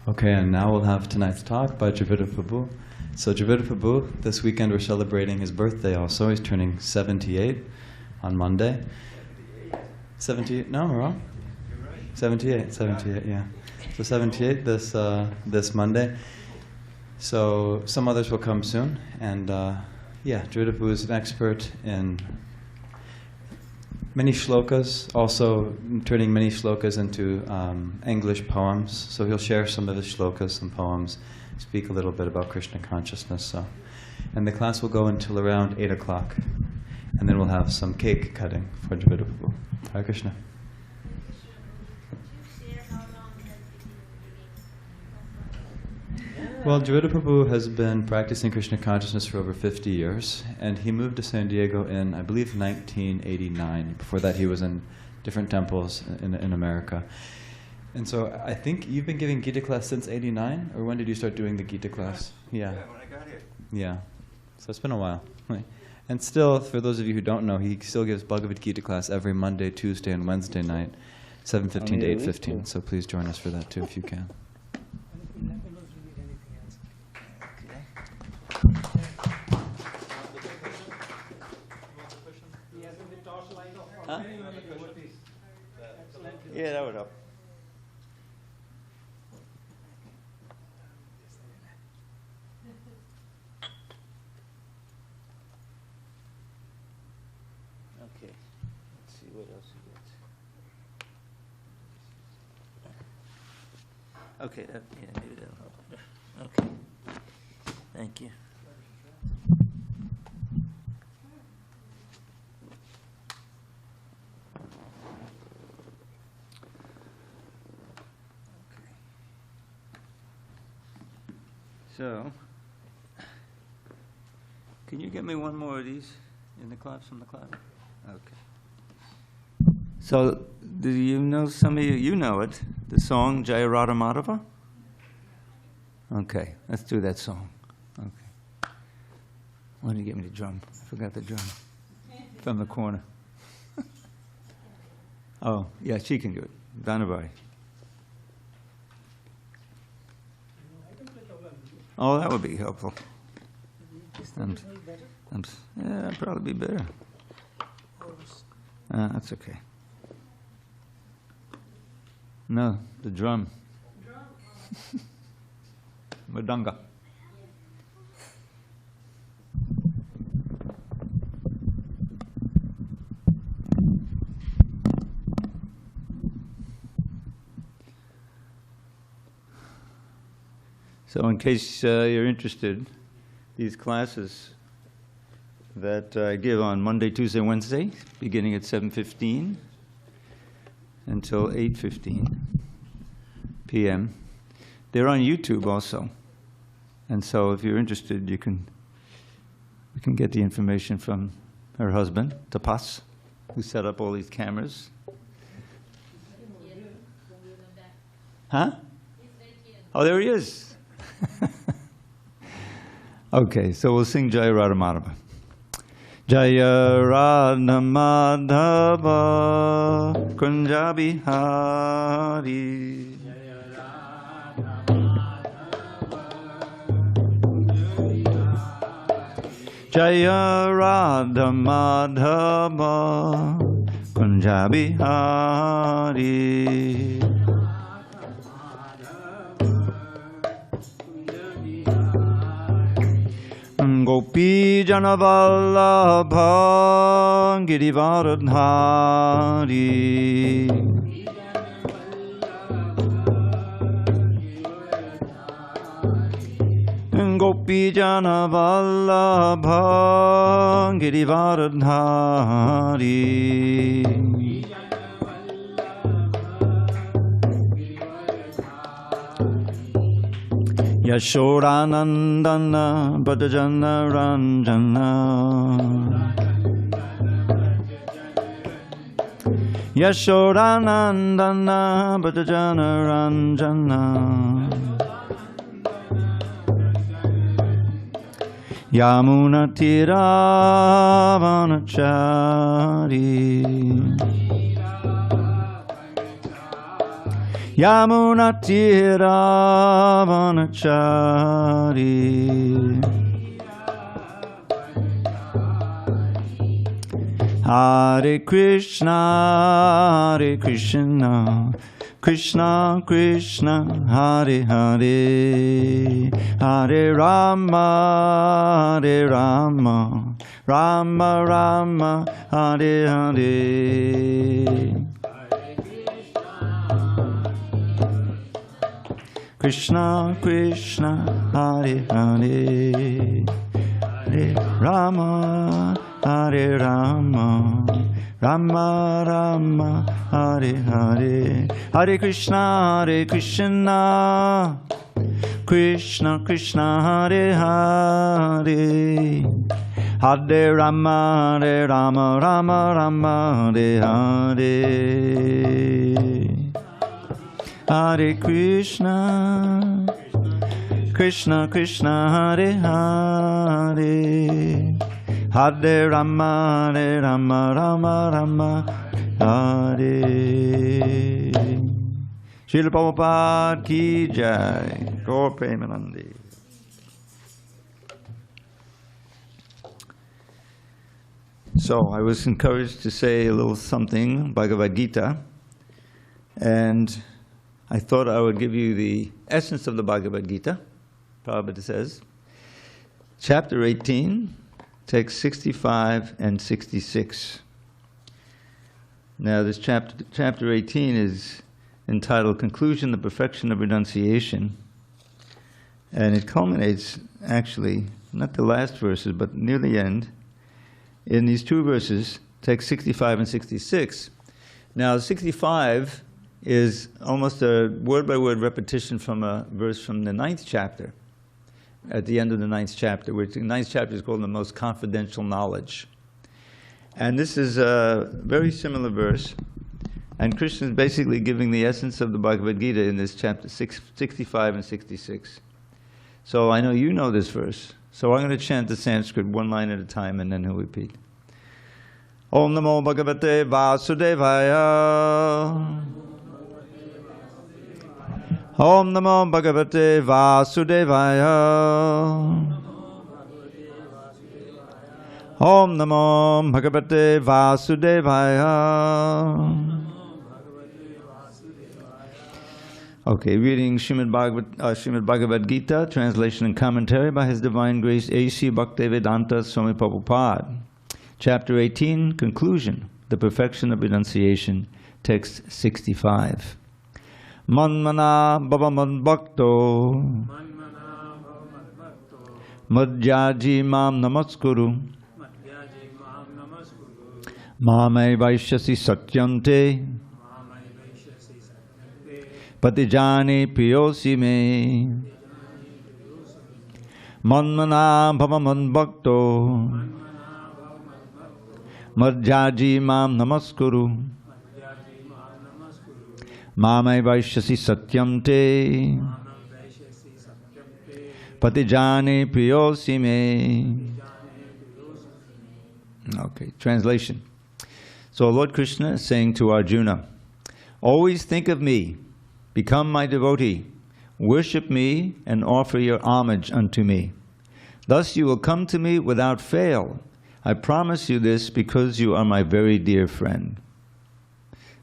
Okay, and now we'll have tonight's talk by Dravida Prabhu. So Dravida Prabhu, this weekend we're celebrating his birthday also. He's turning 78 on Monday. 78? No, I'm wrong. 78, yeah. So 78 this Monday. So some others will come soon. And yeah, Dravida Prabhu is an expert in many shlokas, also turning many shlokas into English poems. So he'll share some of his shlokas, some poems, speak a little bit about Krishna consciousness. So, and the class will go until around 8 o'clock. And then we'll have some cake cutting for Dravida Prabhu. Hare Krishna. Well, Dravida Prabhu has been practicing Krishna consciousness for over 50 years, and he moved to San Diego in, I believe, 1989. Before that, he was in different temples in America. And so I think you've been giving Gita class since 89, or when did you start doing the Gita class? Yeah, when I got here. Yeah, so it's been a while. And still, for those of you who don't know, he still gives Bhagavad Gita class every Monday, Tuesday, and Wednesday night, 7:15 to 8:15. So please join us for that too, if you can. Huh? Yeah, that would help. Okay, let's see what else we got. Okay, maybe that'll help. Okay, thank you. So, can you get me one more of these in the class, from the class? Okay. So, do you know, some of you know it, the song Jaya Radha Madhava? Okay, let's do that song. Okay. Why don't you get me the drum? I forgot the drum. From the corner. Oh, yeah, she can do it. Dhanabai. Oh, that would be helpful. Yeah, that'd probably be better. That's okay. No, the drum. Madanga. So in case you're interested, these classes that I give on Monday, Tuesday, Wednesday, beginning at 7:15 until 8:15 p.m., they're on YouTube also. And so if you're interested, you can get the information from her husband, Tapas, who set up all these cameras. Huh? Oh, there he is. Okay, so we'll sing Jaya Radha Madhava. Jaya Radha Madhava Kunja Bihari. Jaya Radha Madhava Kunja Bihari. Gopi Janavallabha Girivaradhari. Gopi Janavallabha Girivaradhari. Yashodanandana Bhajana Ranjana. Yashodanandana Bhajana Ranjana. Yamuna Tiravanachari. Yamunatiravanachari. Hare Krishna, Krishna Krishna, Hare Hare, Hare Rama, Rama Rama, Hare Hare. Krishna Krishna, Hare Hare, Hare Rama, Hare Rama, Rama Rama, Hare Hare. Hare Krishna, Krishna Krishna, Hare Hare, Hare Rama, Rama Rama, Hare Hare. Hare Krishna, Krishna Hare Hare, Hare Rama, Rama Rama, Hare. Srila Prabhupada ki jai. Gaur Premanandi. So I was encouraged to say a little something, Bhagavad Gita, and I thought I would give you the essence of the Bhagavad Gita. Prabhupada says, chapter 18, text 65 and 66. Now this chapter 18 is entitled Conclusion, the Perfection of Renunciation. And it culminates, actually, not the last verses, but near the end, in these two verses, text 65 and 66. Now 65 is almost a word-by-word repetition from a verse from the 9th chapter, at the end of the 9th chapter, which the 9th chapter is called the most confidential knowledge. And this is a very similar verse, and Krishna is basically giving the essence of the Bhagavad Gita in this chapter 65 and 66. So I know you know this verse, so I'm going to chant the Sanskrit one line at a time, and then he'll repeat. Om Namo Bhagavate Vasudevaya. Om Namo Bhagavate Vasudevaya. Om Namo Bhagavate Vasudevaya. Okay, reading Srimad Bhagavad Gita, translation and commentary by His Divine Grace A.C. Bhaktivedanta Swami Prabhupada. Chapter 18, Conclusion, the Perfection of Renunciation, text 65. Manmana bhava madbhakto madhyaji mam namaskuru mamai vaishyasi satyante patijani piyosi me. Manmana bhava madbhakto madhyaji mam namaskuru Mamai vaishyasi satyam te patijani priyosi me. Okay, translation. So Lord Krishna is saying to Arjuna, always think of me, become my devotee, worship me and offer your homage unto me. Thus you will come to me without fail. I promise you this because you are my very dear friend.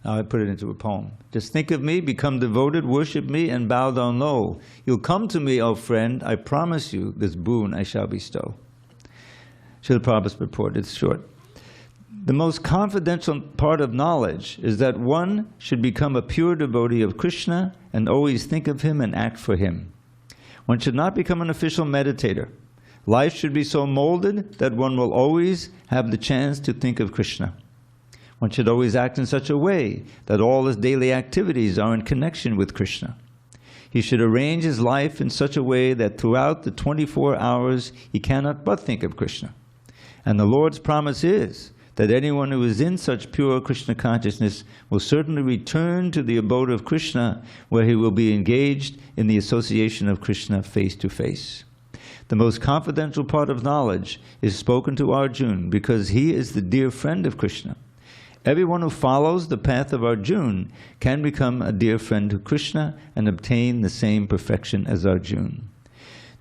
Now I put it into a poem. Just think of me, become devoted, worship me, and bow down low. You'll come to me, O friend, I promise you this boon I shall bestow. Srila Prabhupada's purport, it's short. The most confidential part of knowledge is that one should become a pure devotee of Krishna and always think of him and act for him. One should not become an official meditator. Life should be so molded that one will always have the chance to think of Krishna. One should always act in such a way that all his daily activities are in connection with Krishna. He should arrange his life in such a way that throughout the 24 hours he cannot but think of Krishna. And the Lord's promise is that anyone who is in such pure Krishna consciousness will certainly return to the abode of Krishna, where he will be engaged in the association of Krishna face to face. The most confidential part of knowledge is spoken to Arjuna because he is the dear friend of Krishna. Everyone who follows the path of Arjuna can become a dear friend to Krishna and obtain the same perfection as Arjuna.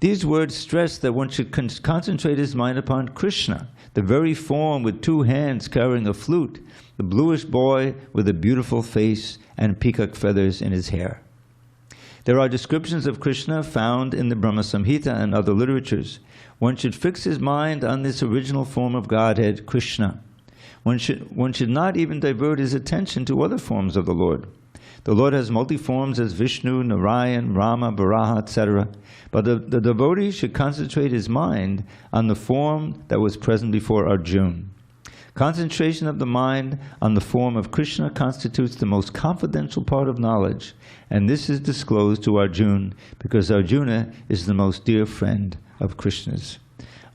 These words stress that one should concentrate his mind upon Krishna, the very form with two hands carrying a flute, the bluish boy with a beautiful face and peacock feathers in his hair. There are descriptions of Krishna found in the Brahma Samhita and other literatures. One should fix his mind on this original form of Godhead, Krishna. One should not even divert his attention to other forms of the Lord. The Lord has multi-forms as Vishnu, Narayan, Rama, Varaha, etc. But the devotee should concentrate his mind on the form that was present before Arjuna. Concentration of the mind on the form of Krishna constitutes the most confidential part of knowledge, and this is disclosed to Arjuna because Arjuna is the most dear friend of Krishna's.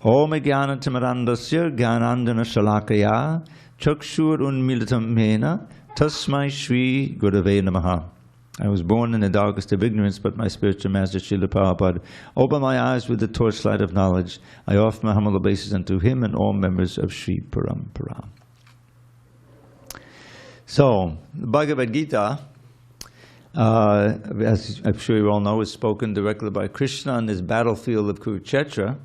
Om Jnanatimirandasya Jnanandana Shalakaya Chakshur Unmilitam Mena Tasmai Shri Gurave Namaha. I was born in the darkest of ignorance, but my spiritual master, Srila Prabhupada, opened my eyes with the torchlight of knowledge. I offer my humble obeisance unto him and all members of Sri Parampara. So, the Bhagavad Gita, as I'm sure you all know, is spoken directly by Krishna on this battlefield of Kurukshetra.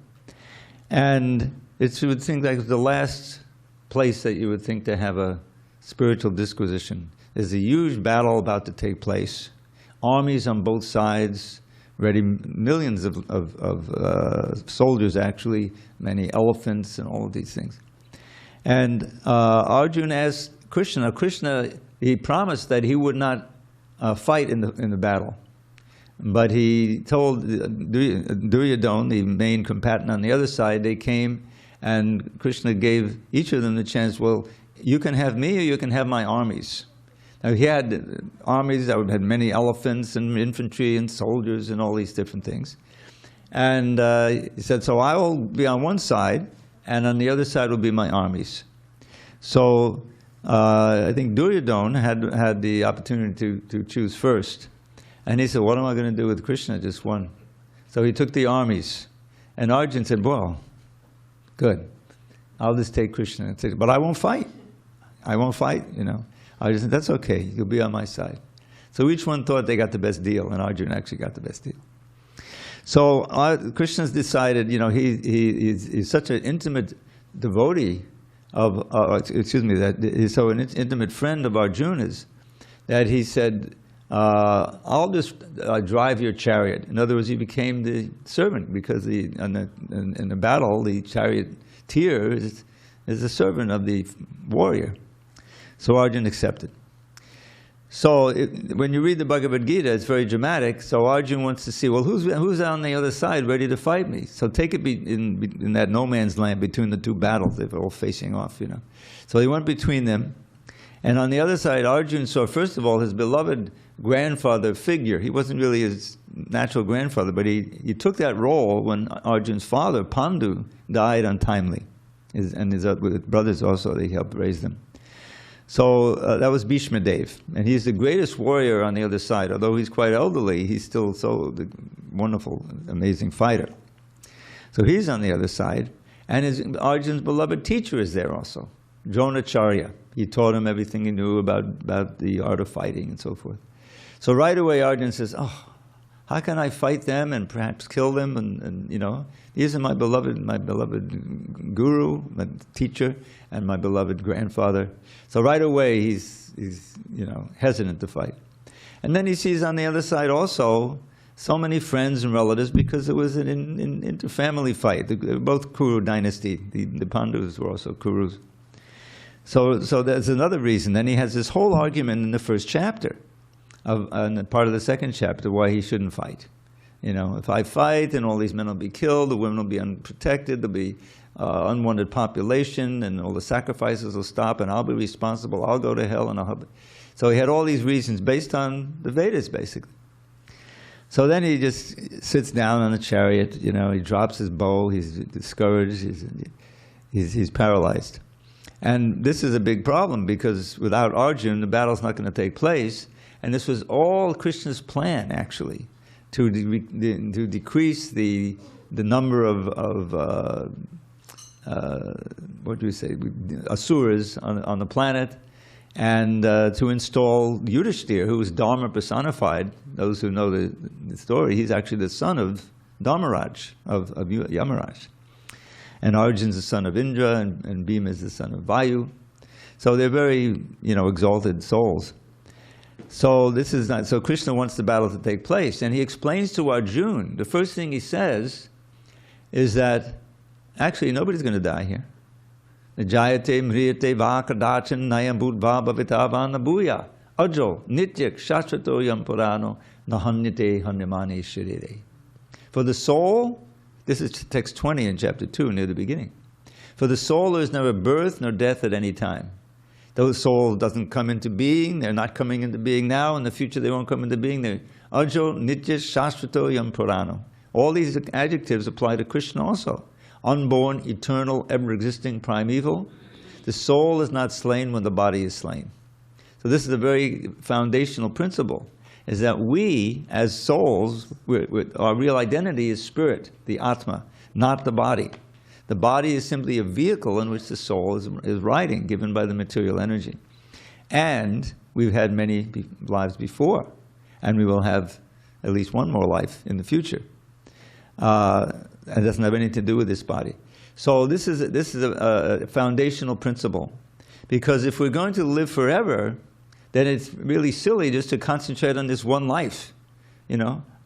And you would think like the last place that you would think to have a spiritual disquisition. There's a huge battle about to take place. Armies on both sides, ready, millions of soldiers actually, many elephants and all of these things. And Arjuna asked Krishna. Krishna, he promised that he would not fight in the battle. But he told Duryodhana, the main combatant on the other side, they came and Krishna gave each of them the chance, well, you can have me or you can have my armies. Now he had armies that had many elephants and infantry and soldiers and all these different things. And he said, so I will be on one side and on the other side will be my armies. So I think Duryodhana had the opportunity to choose first. And he said, what am I going to do with Krishna, just one? So he took the armies. And Arjuna said, well, good. I'll just take Krishna. And say, but I won't fight. I won't fight, you know. Arjuna said, that's okay. You'll be on my side. So each one thought they got the best deal, and Arjuna actually got the best deal. So Krishna's decided, you know, he's such an intimate devotee of, that he's so an intimate friend of Arjuna's, that he said, I'll just drive your chariot. In other words, he became the servant because in the battle, the charioteer is a servant of the warrior. So Arjuna accepted. So when you read the Bhagavad Gita, it's very dramatic. So Arjuna wants to see, well, who's on the other side ready to fight me? So take it in that no man's land between the two battles. They're all facing off, you know. So he went between them. And on the other side, Arjuna saw, first of all, his beloved grandfather figure. He wasn't really his natural grandfather, but he took that role when Arjuna's father, Pandu, died untimely. And his brothers also, they helped raise them. So that was Bhishma Dev. And he's the greatest warrior on the other side. Although he's quite elderly, he's still so wonderful, amazing fighter. So he's on the other side. And Arjuna's beloved teacher is there also, Dronacharya. He taught him everything he knew about the art of fighting and so forth. So right away Arjuna says, oh, how can I fight them and perhaps kill them? And you know, these are my beloved guru, my teacher, and my beloved grandfather. So right away he's you know, hesitant to fight. And then he sees on the other side also so many friends and relatives because it was an inter-family fight. Both Kuru dynasty, the Pandavas were also Kurus. So there's another reason. Then he has this whole argument in the first chapter, and part of the second chapter, why he shouldn't fight. You know, if I fight, then all these men will be killed, the women will be unprotected, there'll be unwanted population, and all the sacrifices will stop, and I'll be responsible, I'll go to hell, and I'll have... So he had all these reasons based on the Vedas, basically. So then he just sits down on the chariot, you know, he drops his bow, he's discouraged, he's paralyzed. And this is a big problem because without Arjuna, the battle's not going to take place. And this was all Krishna's plan, actually, to decrease the number of what do we say, asuras on the planet, and to install Yudhishthira, who was Dharma personified. Those who know the story, he's actually the son of Dharmaraj, of Yamaraj. And Arjun's the son of Indra, and Bhima is the son of Vayu. So they're very, exalted souls. So this is not, so Krishna wants the battle to take place, and he explains to Arjuna, the first thing he says is that actually nobody's going to die here. Jayate mriyate vakadachan nayam budva bhavitavana bhuya ajo nityak shashvato yam purano nahanyate hanyamane sharire. For the soul, this is text 20 in chapter 2 near the beginning. For the soul there is never birth nor death at any time. The soul doesn't come into being, they're not coming into being now, in the future they won't come into being. They're ajo nitya shashvato yam purano. All these adjectives apply to Krishna also. Unborn, eternal, ever-existing, primeval. The soul is not slain when the body is slain. So this is a very foundational principle, is that we, as souls, our real identity is spirit, the Atma, not the body. The body is simply a vehicle in which the soul is riding, given by the material energy. And we've had many lives before, and we will have at least one more life in the future. It doesn't have anything to do with this body. So this is a foundational principle. Because if we're going to live forever, then it's really silly just to concentrate on this one life.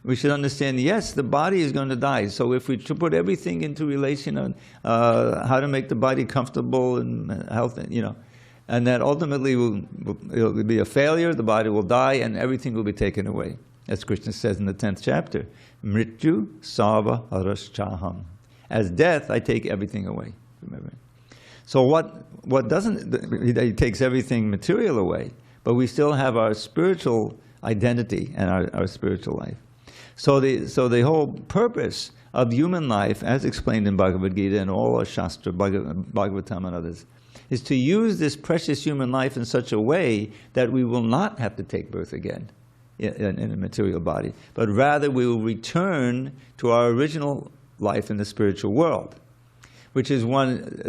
We should understand, yes, the body is going to die. So if we put everything into relation on how to make the body comfortable and health, and that ultimately it will be a failure, the body will die, and everything will be taken away. As Krishna says in the 10th chapter, Mrityu Sarva Haraschaham. As death, I take everything away. Remember. So what doesn't, he takes everything material away, but we still have our spiritual identity and our spiritual life. So the whole purpose of human life, as explained in Bhagavad Gita and all our Shastra, Bhagavatam and others, is to use this precious human life in such a way that we will not have to take birth again in a material body, but rather we will return to our original life in the spiritual world, which is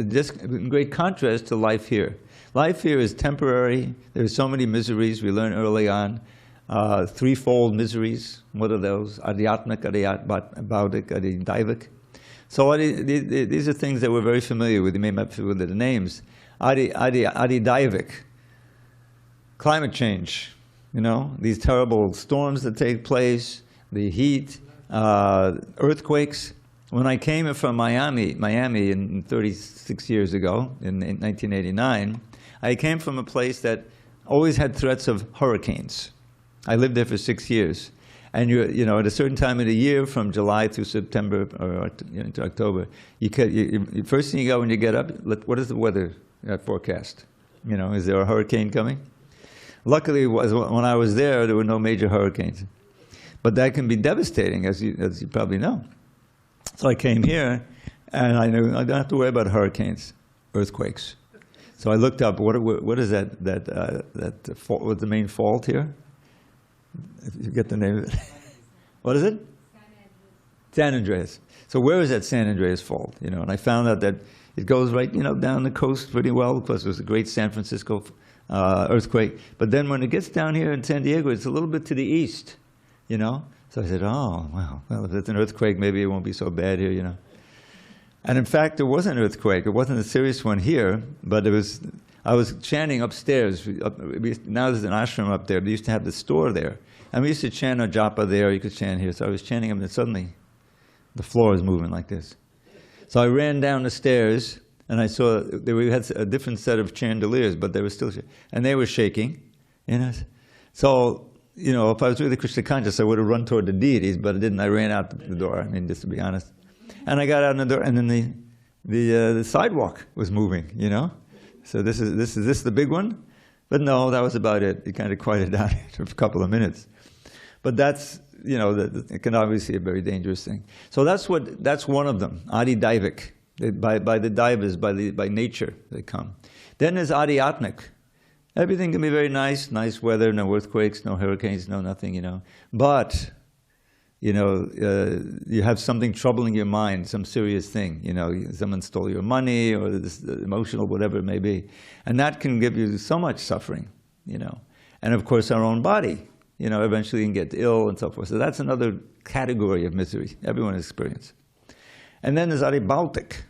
just in great contrast to life here. Life here is temporary. There's so many miseries we learn early on. Threefold miseries. What are those? Adhyatmic, baudic, adidaivik. So these are things that we're very familiar with. You may not be familiar with the names. Adidaivik. Climate change. These terrible storms that take place, the heat, earthquakes. When I came from Miami in 36 years ago, in 1989, I came from a place that always had threats of hurricanes. I lived there for 6 years. And at a certain time of the year, from July through September or to October, first thing you go when you get up, what is the weather forecast? Is there a hurricane coming? Luckily, when I was there were no major hurricanes. But that can be devastating, as you probably know. So I came here, and I knew I don't have to worry about hurricanes, earthquakes. So I looked up, what is that what's the main fault here? If you get the name of it. What is it? San Andreas. So where is that San Andreas fault? And I found out that it goes right, down the coast pretty well, because there was a great San Francisco earthquake. But then when it gets down here in San Diego, it's a little bit to the east, So I said, oh, well, if it's an earthquake, maybe it won't be so bad here, And in fact, there was an earthquake. It wasn't a serious one here, but I was chanting upstairs. Now there's an ashram up there. They used to have the store there. And we used to chant a japa there. You could chant here. So I was chanting them, and suddenly the floor is moving like this. So I ran down the stairs, and I saw we had a different set of chandeliers, but they were still and they were shaking. So, if I was really Krishna conscious, I would have run toward the deities, but I didn't. I ran out the door, just to be honest. And I got out the door, and then the sidewalk was moving, So this is the big one? But no, that was about it. It kind of quieted down for a couple of minutes. But that's, it can obviously be a very dangerous thing. So that's one of them, Adi Daivik. By the Daivas, by nature they come. Then there's Adhyatmic. Everything can be very nice weather, no earthquakes, no hurricanes, no nothing, But you have something troubling your mind, some serious thing, someone stole your money or this emotional, whatever it may be. And that can give you so much suffering, And of course our own body, eventually you can get ill and so forth. So that's another category of misery everyone experiences. And then there's Aribautic,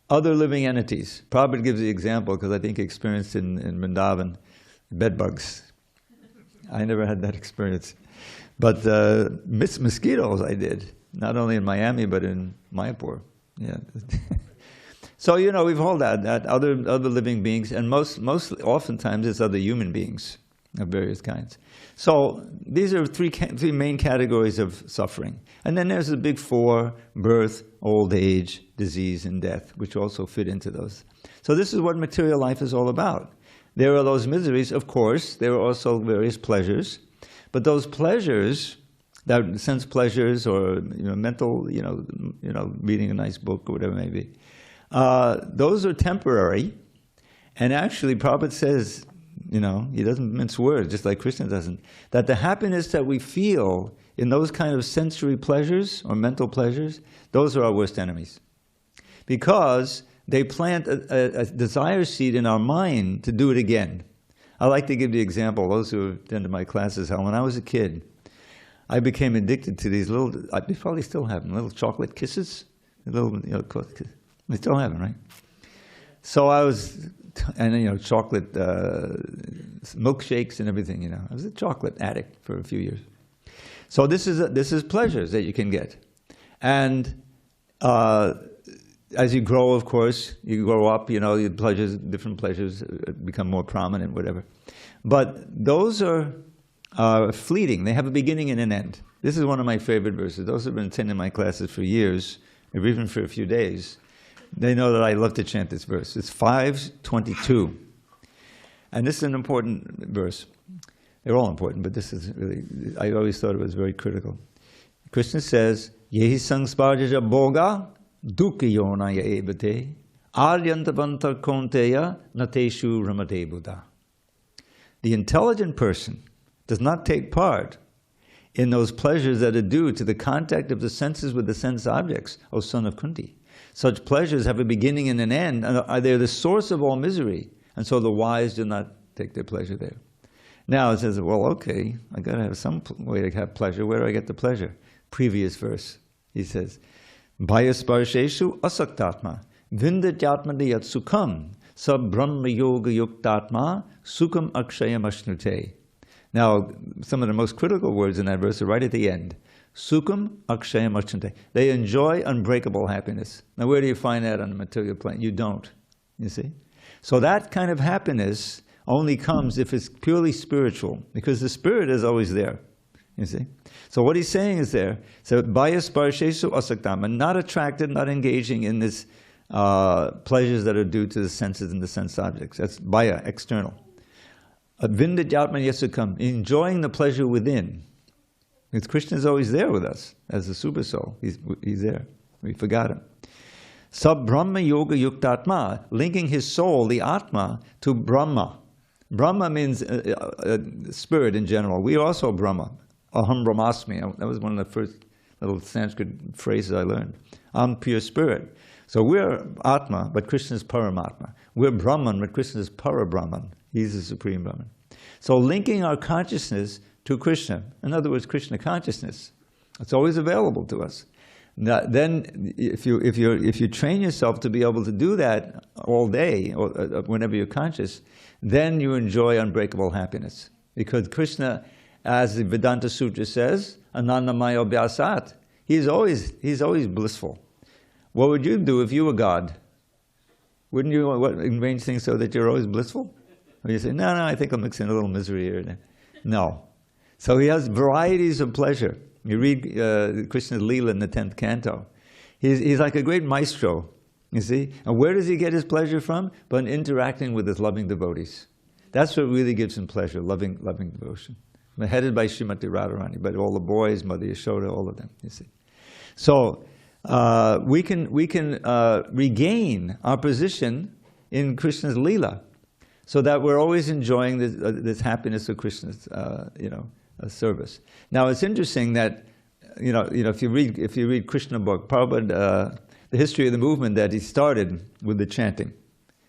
other living entities. Prabhupada gives the example because I think he experienced in Vrindavan, bedbugs. I never had that experience. But mosquitoes I did, not only in Miami, but in Mayapur. Yeah. So, we've all that other living beings, and most oftentimes it's other human beings of various kinds. So these are three main categories of suffering. And then there's the big four: birth, old age, disease, and death, which also fit into those. So this is what material life is all about. There are those miseries, of course. There are also various pleasures. But those pleasures, that sense pleasures or mental, reading a nice book or whatever it may be, those are temporary. And actually, Prabhupada says, he doesn't mince words, just like Krishna doesn't, that the happiness that we feel in those kind of sensory pleasures or mental pleasures, those are our worst enemies. Because they plant a desire seed in our mind to do it again. I like to give the example, those who have attended my classes, how when I was a kid, I became addicted to these little, I probably still have them, little chocolate kisses. Little, they still have them, right? So I was, and chocolate milkshakes and everything, I was a chocolate addict for a few years. So this is pleasures that you can get. And as you grow, of course, you grow up, your pleasures, different pleasures become more prominent, whatever. But those are fleeting. They have a beginning and an end. This is one of my favorite verses. Those who have been attending my classes for years, or even for a few days, they know that I love to chant this verse. It's 5:22. And this is an important verse. They're all important, but this is really, I always thought it was very critical. Krishna says, Yehi sangsparjaja boga dukkayonaya ebate aryantavantar konteya nateshu ramate buddha. The intelligent person does not take part in those pleasures that are due to the contact of the senses with the sense objects, O son of Kunti. Such pleasures have a beginning and an end, and they're the source of all misery, and so the wise do not take their pleasure there. Now it says, well, okay, I got to have some way to have pleasure. Where do I get the pleasure? Previous verse, he says, Bhayasparsheshu asaktatma vindatyatmadiyat sukham sab brahma yoga yuktatma sukham akshayam ashnute. Now, some of the most critical words in that verse are right at the end. Sukham akshayam ashnute. They enjoy unbreakable happiness. Now, where do you find that on the material plane? You don't, you see? So that kind of happiness only comes if it's purely spiritual, because the spirit is always there, you see? So what he's saying is there, so bias parshesu asaktama, not attracted, not engaging in this pleasures that are due to the senses and the sense objects. That's baya, external. Vindadyatman yasukam, enjoying the pleasure within. Because Krishna is always there with us as the super soul. He's there. We forgot him. Sab Brahma Yoga Yuktatma, linking his soul, the Atma, to Brahma. Brahma means spirit in general. We are also Brahma. Aham Brahmasmi. That was one of the first little Sanskrit phrases I learned. I'm pure spirit. So we're Atma, but Krishna is Paramatma. We're Brahman, but Krishna is Parabrahman. He's the Supreme Brahman. So linking our consciousness to Krishna, in other words, Krishna consciousness, it's always available to us. Now, then, if you train yourself to be able to do that all day, or whenever you're conscious, then you enjoy unbreakable happiness. Because Krishna, as the Vedanta Sutra says, Anandamaya Bhyasat, he's always blissful. What would you do if you were God? Wouldn't you arrange things so that you're always blissful? Or you say, no, I think I'll mix in a little misery here and there. No. So he has varieties of pleasure. You read Krishna's Leela in the 10th canto. He's like a great maestro, you see? And where does he get his pleasure from? But in interacting with his loving devotees. That's what really gives him pleasure, loving devotion. Headed by Srimati Radharani, but all the boys, Mother Yashoda, all of them, you see. So we can regain our position in Krishna's Leela, so that we're always enjoying this happiness of Krishna's service. Now it's interesting that if you read Krishna book, Prabhupada, the history of the movement that he started with the chanting.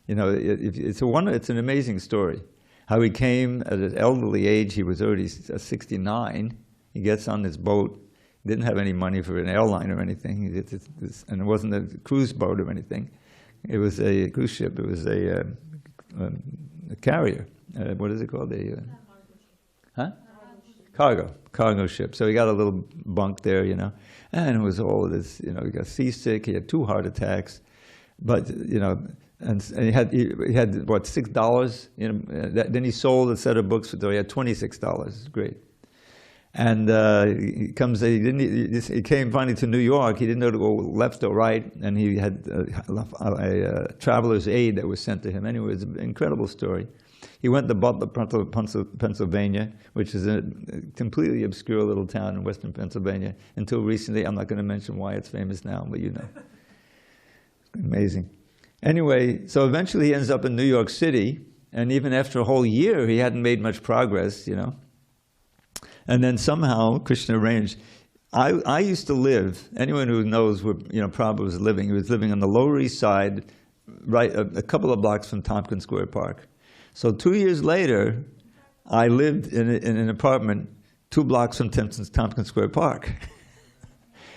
It's an amazing story. How he came at an elderly age, he was already 69. He gets on this boat, didn't have any money for an airline or anything, and it wasn't a cruise boat or anything. It was a cruise ship. It was a carrier. What is it called? Cargo ship. So he got a little bunk there, and it was all this, he got seasick. He had 2 heart attacks, but and he had what, $6. Then he sold a set of books, so he had $26. Great. And he came finally to New York. He didn't know to go left or right, and he had a traveler's aid that was sent to him. Anyway, it's an incredible story. He went to Butler, Pennsylvania, which is a completely obscure little town in western Pennsylvania. Until recently, I'm not going to mention why it's famous now, but Amazing. Anyway, so eventually he ends up in New York City, and even after a whole year, he hadn't made much progress, And then somehow Krishna arranged. I used to live, anyone who knows where Prabhupada was living, he was living on the Lower East Side, right a couple of blocks from Tompkins Square Park. So 2 years later, I lived in an apartment 2 blocks from Tompkins Square Park.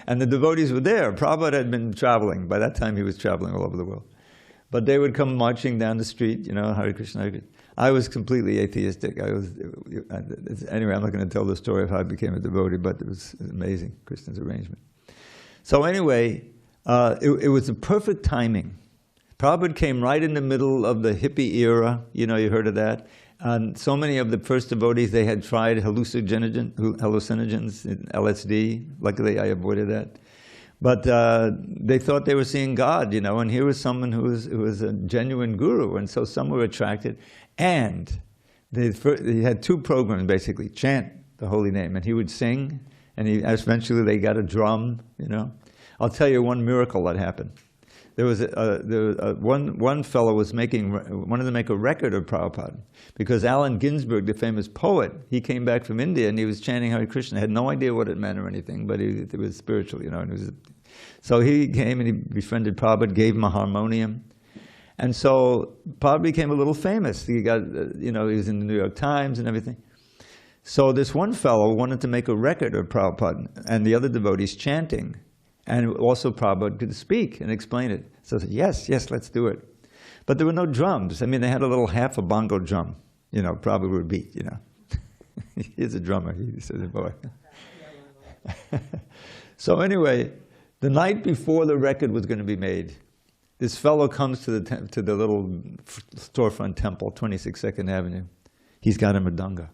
And the devotees were there. Prabhupada had been traveling. By that time, he was traveling all over the world. But they would come marching down the street, Hare Krishna, Hare Krishna. I was completely atheistic. Anyway, I'm not going to tell the story of how I became a devotee, but it was amazing, Krishna's arrangement. So anyway, it was the perfect timing. Prabhupada came right in the middle of the hippie era. You heard of that. And so many of the first devotees, they had tried hallucinogens, LSD. Luckily, I avoided that. But they thought they were seeing God, and here was someone who was a genuine guru, and so some were attracted. And he had 2 programs, basically, chant the holy name, and he would sing, and eventually they got a drum, I'll tell you one miracle that happened. There was one fellow wanted to make a record of Prabhupada, because Allen Ginsberg, the famous poet, he came back from India and he was chanting Hare Krishna. Had no idea what it meant or anything, but it was spiritual, So he came and he befriended Prabhupada, gave him a harmonium. And so Prabhupada became a little famous. He got, he was in the New York Times and everything. So this one fellow wanted to make a record of Prabhupada and the other devotees chanting. And also Prabhupada could speak and explain it. So I said, yes, let's do it. But there were no drums. They had a little half a bongo drum. Prabhupada would beat, He's a drummer, he said, boy. So anyway, the night before the record was going to be made, this fellow comes to the little storefront temple, 26 2nd Avenue. He's got a mridanga.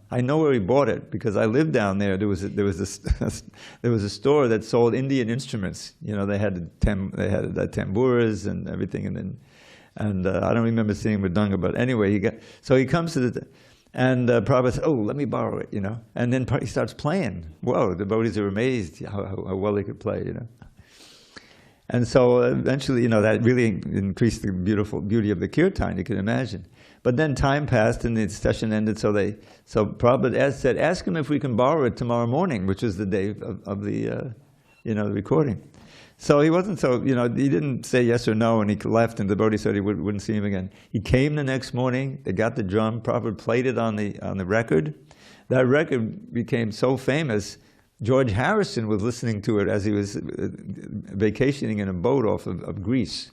I know where he bought it because I lived down there. There was a store that sold Indian instruments. They had tambours and everything, and I don't remember seeing mridanga, but anyway, he comes to and Prabhupada said, "Oh, let me borrow it," and then he starts playing. Whoa, the devotees are amazed how well he could play, And so eventually, that really increased the beauty of the kirtan, you can imagine. But then time passed and the session ended, so Prabhupada said, ask him if we can borrow it tomorrow morning, which is the day of the recording. So he wasn't he didn't say yes or no, and he left, and the devotee said he wouldn't see him again. He came the next morning, they got the drum, Prabhupada played it on the record. That record became so famous, George Harrison was listening to it as he was vacationing in a boat off of Greece.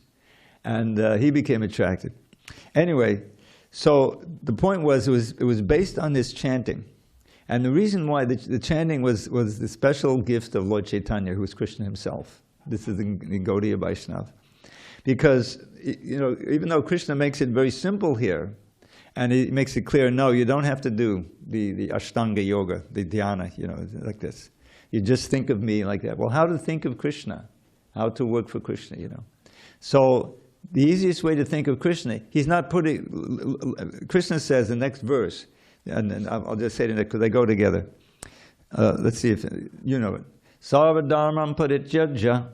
And he became attracted. Anyway, so the point was, it was based on this chanting. And the reason why the chanting was the special gift of Lord Chaitanya, who was Krishna himself. This is the Gaudiya Vaishnava. Because, even though Krishna makes it very simple here, and he makes it clear, no, you don't have to do the Ashtanga Yoga, the dhyana, like this. You just think of me like that. Well, how to think of Krishna? How to work for Krishna, So the easiest way to think of Krishna, he's not Krishna says the next verse, and I'll just say it because they go together. Let's see if you know it. Sarva dharmam parityaja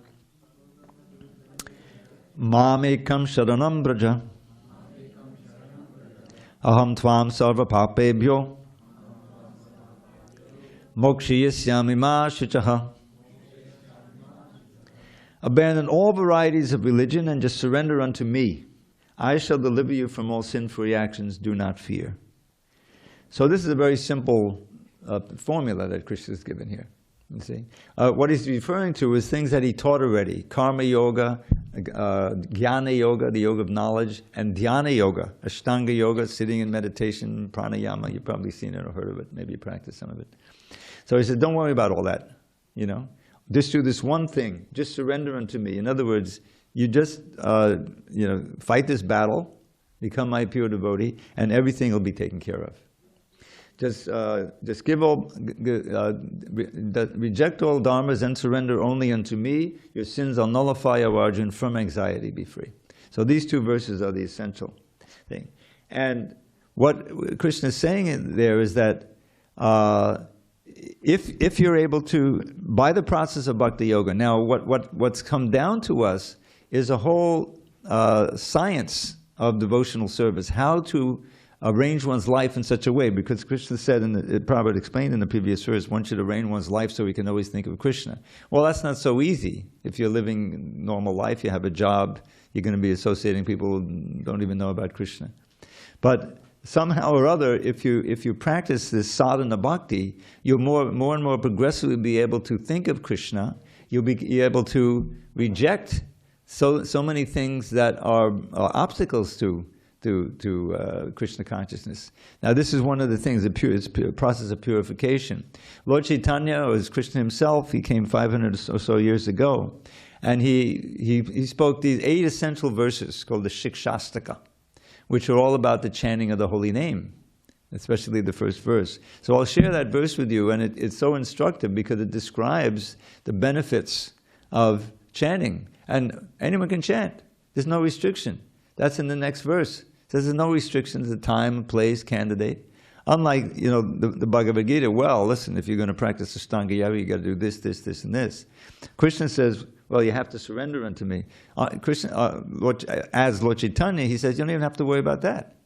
mamekam sharanam braja aham tvam sarva papebhyo Mokshayasyami ma shuchaha. Abandon all varieties of religion and just surrender unto me. I shall deliver you from all sinful actions. Do not fear. So this is a very simple formula that Krishna has given here. You see, what he's referring to is things that he taught already: karma yoga, jnana yoga, the yoga of knowledge, and dhyana yoga, ashtanga yoga, sitting in meditation, pranayama. You've probably seen it or heard of it. Maybe you practice some of it. So he said, don't worry about all that. You know, just do this one thing. Just surrender unto me. In other words, you just fight this battle, become my pure devotee, and everything will be taken care of. Just give all, reject all dharmas and surrender only unto me. Your sins will nullify, O Arjun, from anxiety be free. So these two verses are the essential thing. And what Krishna is saying there is that if you're able to, by the process of bhakti yoga, now what's come down to us is a whole science of devotional service, how to arrange one's life in such a way, because Krishna said, and Prabhupada explained in the previous verse, one should arrange one's life so he can always think of Krishna. Well, that's not so easy. If you're living normal life, you have a job, you're going to be associating people who don't even know about Krishna. But somehow or other, if you practice this sadhana bhakti, you'll more and more progressively be able to think of Krishna. You'll be able to reject so many things that are obstacles to Krishna consciousness. Now, this is one of the things, it's a process of purification. Lord Chaitanya, or as Krishna himself, he came 500 or so years ago, and he spoke these 8 essential verses called the Shikshastaka, which are all about the chanting of the holy name, especially the first verse. So I'll share that verse with you, and it's so instructive because it describes the benefits of chanting. And anyone can chant. There's no restriction. That's in the next verse. It says there's no restrictions, the time, place, candidate. Unlike, the Bhagavad Gita, well, listen, if you're going to practice Ashtanga Yoga, you got to do this, this, this, and this. Krishna says, well, you have to surrender unto me. Krishna, as Lord Chaitanya, he says, you don't even have to worry about that.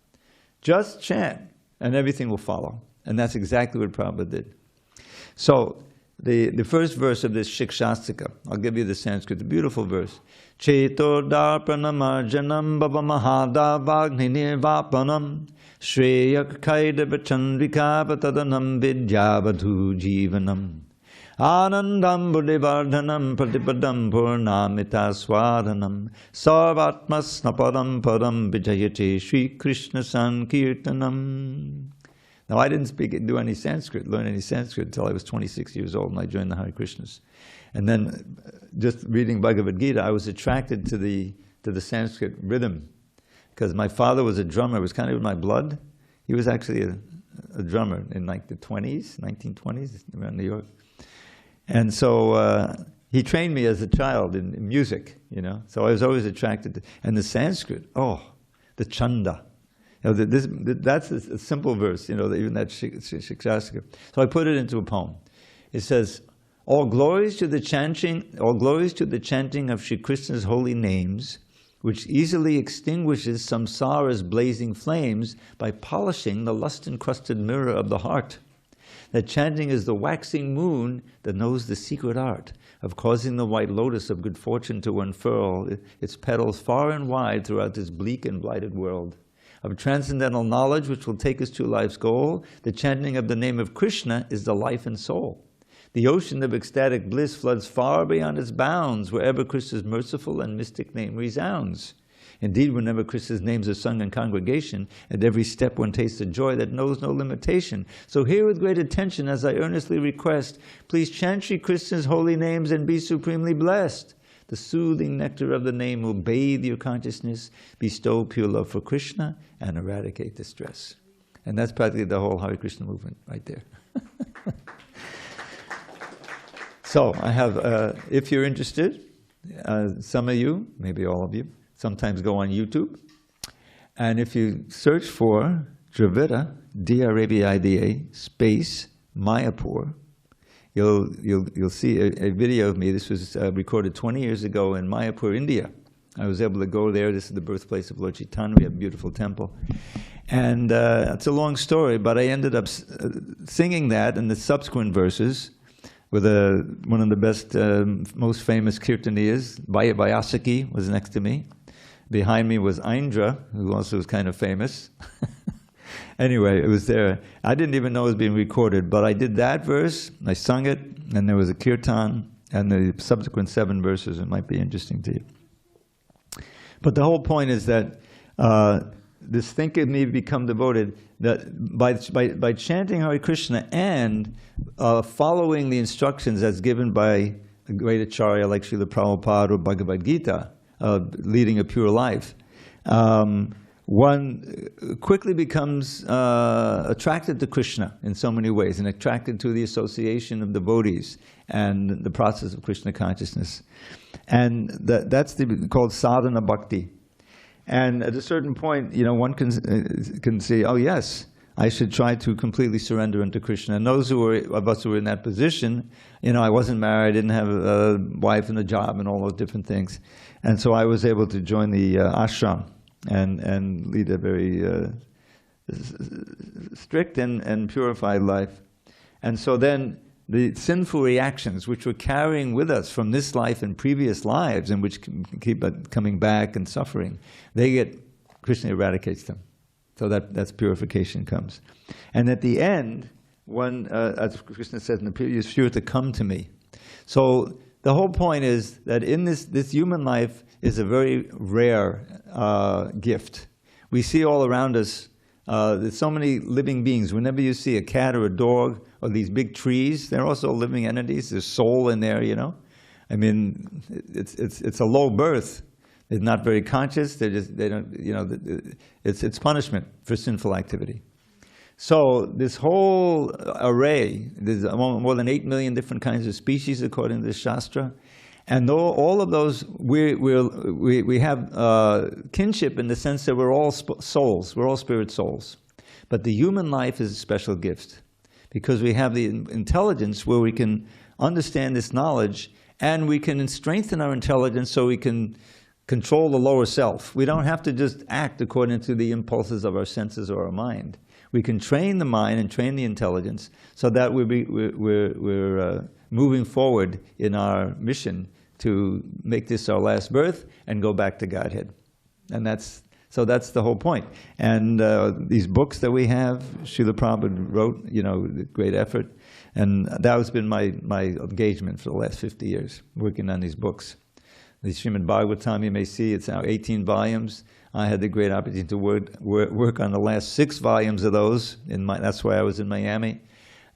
Just chant, and everything will follow. And that's exactly what Prabhupada did. So, the first verse of this Shikshastika, I'll give you the Sanskrit, the beautiful verse. Cheto darpanam arjanam bhava mahadavagni nirvapanam shreyak kaidava chandrika tadanam vidyavadhu jivanam anandam buddhivardhanam pratipadam purnamita swadhanam sarvatmasnapadam padam vijayate Shri Krishna Sankirtanam. Now, I didn't learn any Sanskrit until I was 26 years old, and I joined the Hare Krishnas. And then, just reading Bhagavad Gita, I was attracted to the Sanskrit rhythm, because my father was a drummer. It was kind of in my blood. He was actually a drummer in like the 1920s, around New York. And so he trained me as a child in music, So I was always attracted to, and the Sanskrit, the chanda. That's a simple verse, even that Shikshastika. So I put it into a poem. It says, all glories to the chanting of Shri Krishna's holy names, which easily extinguishes samsara's blazing flames by polishing the lust-encrusted mirror of the heart. That chanting is the waxing moon that knows the secret art of causing the white lotus of good fortune to unfurl its petals far and wide throughout this bleak and blighted world. Of transcendental knowledge which will take us to life's goal, the chanting of the name of Krishna is the life and soul. The ocean of ecstatic bliss floods far beyond its bounds wherever Krishna's merciful and mystic name resounds. Indeed, whenever Krishna's names are sung in congregation, at every step one tastes a joy that knows no limitation. So hear with great attention as I earnestly request, please chant Shri Krishna's holy names and be supremely blessed. The soothing nectar of the name will bathe your consciousness, bestow pure love for Krishna, and eradicate distress. And that's practically the whole Hare Krishna movement right there. So I have, if you're interested, some of you, maybe all of you, sometimes go on YouTube. And if you search for Dravida, D-R-A-V-I-D-A, space, Mayapur, you'll see a video of me. This was recorded 20 years ago in Mayapur, India. I was able to go there. This is the birthplace of Lord Chaitanya. We have a beautiful temple. And it's a long story, but I ended up singing that in the subsequent verses with one of the best, most famous kirtaniyas. Vyasaki was next to me. Behind me was Indra, who also was kind of famous. Anyway, it was there. I didn't even know it was being recorded, but I did that verse, I sung it, and there was a kirtan, and the subsequent 7 verses. It might be interesting to you. But the whole point is that this think of me become devoted, that by chanting Hare Krishna and following the instructions as given by a great acharya like Srila Prabhupada or Bhagavad Gita, leading a pure life, one quickly becomes attracted to Krishna in so many ways, and attracted to the association of devotees and the process of Krishna consciousness. And that's called sadhana bhakti. And at a certain point, one can say, oh yes, I should try to completely surrender into Krishna. And those of us who were in that position, I wasn't married, didn't have a wife and a job and all those different things. And so I was able to join the ashram and lead a very strict and purified life. And so then the sinful reactions which we're carrying with us from this life and previous lives, and which keep coming back and suffering, Krishna eradicates them. So that's purification comes. And at the end, as Krishna says in the previous, sure to come to me. So the whole point is that in this human life is a very rare gift. We see all around us, there's so many living beings. Whenever you see a cat or a dog or these big trees, they're also living entities. There's soul in there, I mean, it's a low birth. They're not very conscious. They don't, it's punishment for sinful activity. So this whole array, there's more than 8 million different kinds of species according to the Shastra. And all of those, we have kinship in the sense that we're all souls, we're all spirit souls. But the human life is a special gift because we have the intelligence where we can understand this knowledge, and we can strengthen our intelligence so we can control the lower self. We don't have to just act according to the impulses of our senses or our mind. We can train the mind and train the intelligence so that we're moving forward in our mission to make this our last birth and go back to Godhead. And that's the whole point. And these books that we have, Srila Prabhupada wrote, with great effort. And that has been my engagement for the last 50 years, working on these books. The Srimad Bhagavatam, you may see, it's now 18 volumes. I had the great opportunity to work on the last 6 volumes of those. That's why I was in Miami.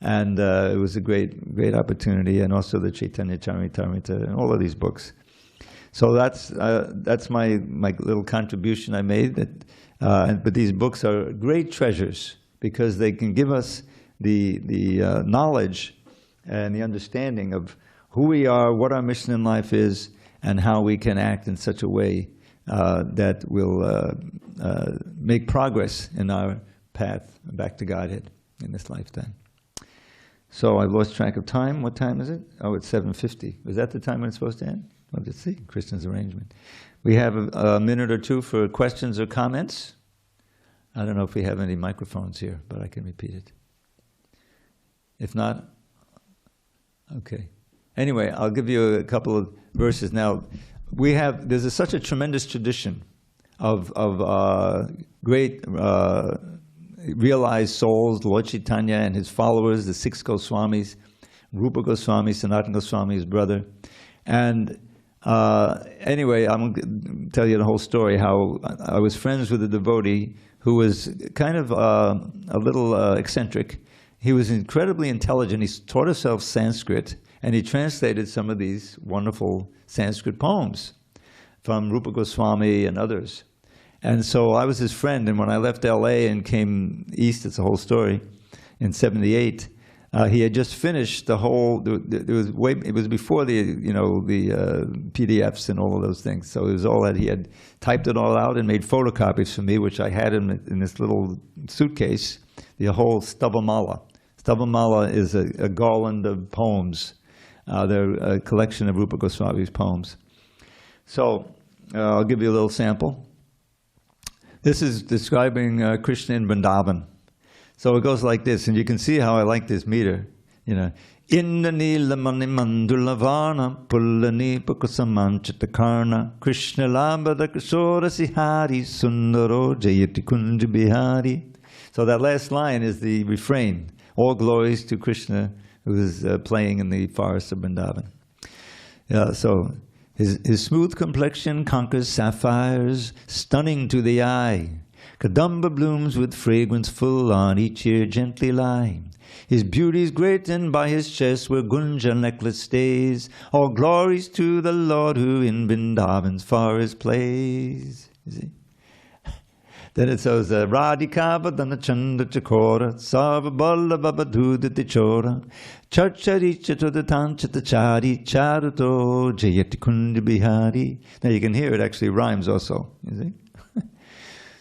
And it was a great opportunity, and also the Chaitanya Charitamrita and all of these books. So that's my little contribution I made. But these books are great treasures because they can give us the knowledge and the understanding of who we are, what our mission in life is, and how we can act in such a way that will make progress in our path back to Godhead in this lifetime. So I've lost track of time. What time is it? Oh, it's 7:50. Was that the time when it's supposed to end? Well, let's see. Krishna's arrangement. We have a minute or two for questions or comments. I don't know if we have any microphones here, but I can repeat it. If not, okay. Anyway, I'll give you a couple of verses now. There's such a tremendous tradition of great realized souls, Lord Chaitanya and his followers, the 6 Goswamis, Rupa Goswami, Sanatana Goswami, his brother. And anyway, I'm going to tell you the whole story, how I was friends with a devotee who was kind of a little eccentric. He was incredibly intelligent. He taught himself Sanskrit, and he translated some of these wonderful Sanskrit poems from Rupa Goswami and others. And so I was his friend, and when I left LA and came east, it's a whole story, in '78, he had just finished the whole, it was before the PDFs and all of those things. So it was all that he had typed it all out and made photocopies for me, which I had in this little suitcase, the whole Stavamala. Stavamala is a garland of poems. They're a collection of Rupa Goswami's poems. So I'll give you a little sample. This is describing Krishna in Vrindavan. So it goes like this, and you can see how I like this meter. You know, Indani lamani mandulavana pullani pukusamanchitakarna Krishna lambada kishora sihari sundaro jayati kunja bihari. So that last line is the refrain. All glories to Krishna, who is playing in the forest of Vrindavan. So his smooth complexion conquers sapphires, stunning to the eye. Kadamba blooms with fragrance full on each ear gently lie. His beauty's great, and by his chest where Gunja necklace stays. All glories to the Lord who in Vrindavan's forest plays. You see? Then it says, Radhikava dana chanda chakora, Sarva balla babadhuda tichora, Charcharicha to the tanchata chari, Charuto jayati kundi bihari. Now you can hear it actually rhymes also, you see.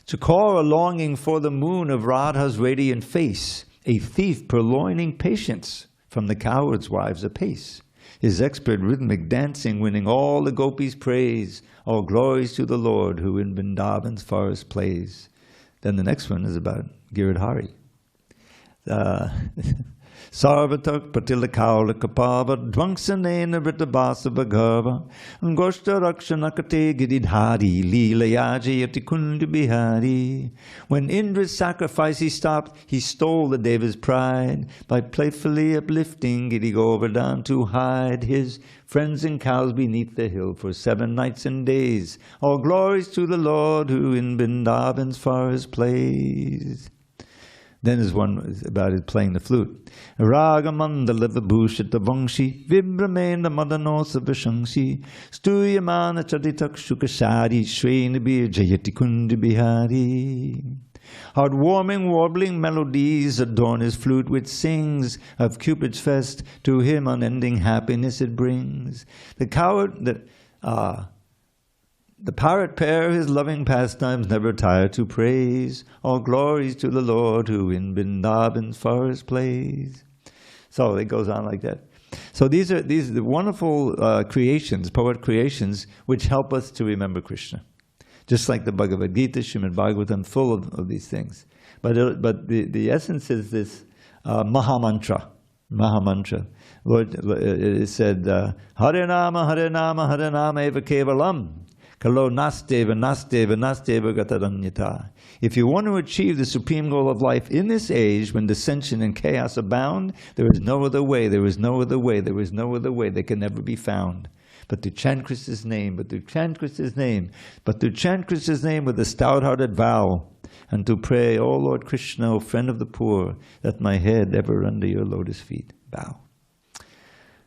Chakora longing for the moon of Radha's radiant face, a thief purloining patience from the coward's wives apace. His expert rhythmic dancing winning all the gopis' praise. All glories to the Lord who in Vrindavan's forest plays. Then the next one is about Giridhari. Sarvatak patilakaula kapava dvangsanena vritabhasa bhagava Ngoshta rakshanakate giridhari leelayaji yatikunda bihari. When Indra's sacrifice he stopped, he stole the Deva's pride by playfully uplifting Giri Govardhan to hide his friends and cows beneath the hill for 7 nights and days. All glories to the Lord who in Vrindavan's forest plays. Then is one about it playing the flute. Ragamandala vibhushita vangshi vibramena madanosa vishangshi stuyamana chaditak shukashari shrenabir jayati kundi bihari. Heartwarming warbling melodies adorn his flute which sings of Cupid's fest. To him unending happiness it brings. The parrot pair his loving pastimes never tire to praise. All glories to the Lord who in Vrindavan's forest plays. So it goes on like that. So these are the wonderful creations, poet creations, which help us to remember Krishna. Just like the Bhagavad Gita, Srimad Bhagavatam, full of these things. But the essence is this Mahamantra. Mahamantra. Lord, it said, Hare Nama, Hare Nama, Hare Nama eva kevalam. Kalo nasteva, nasteva, nasteva gataranyata. If you want to achieve the supreme goal of life in this age, when dissension and chaos abound, there is no other way, there is no other way, there is no other way that can never be found. But to chant Krishna's name, but to chant Krishna's name, but to chant Krishna's name with a stout-hearted vow, and to pray, O Lord Krishna, O friend of the poor, let my head ever under your lotus feet bow.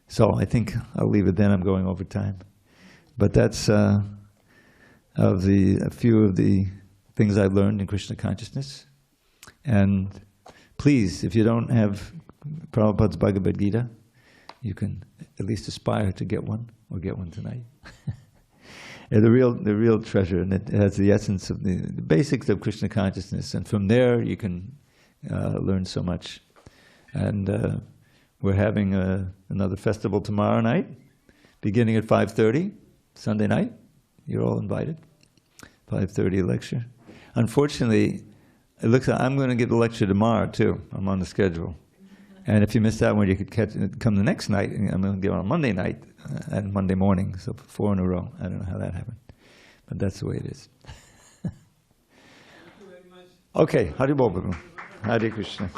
So I think I'll leave it then, I'm going over time. But that's a few of the things I've learned in Krishna consciousness. And please, if you don't have Prabhupada's Bhagavad Gita, you can at least aspire to get one, or get one tonight. The real treasure, and it has the essence of the basics of Krishna consciousness, and from there you can learn so much. And we're having another festival tomorrow night, beginning at 5:30, Sunday night. You're all invited. 5:30 lecture. Unfortunately, it looks like I'm going to give the lecture tomorrow too. I'm on the schedule. And if you missed that one, you could come the next night. I'm going to give on Monday night and Monday morning, so 4 in a row. I don't know how that happened, but that's the way it is. Thank you very much. Okay, Hari Bol Prabhu. Hare Krishna.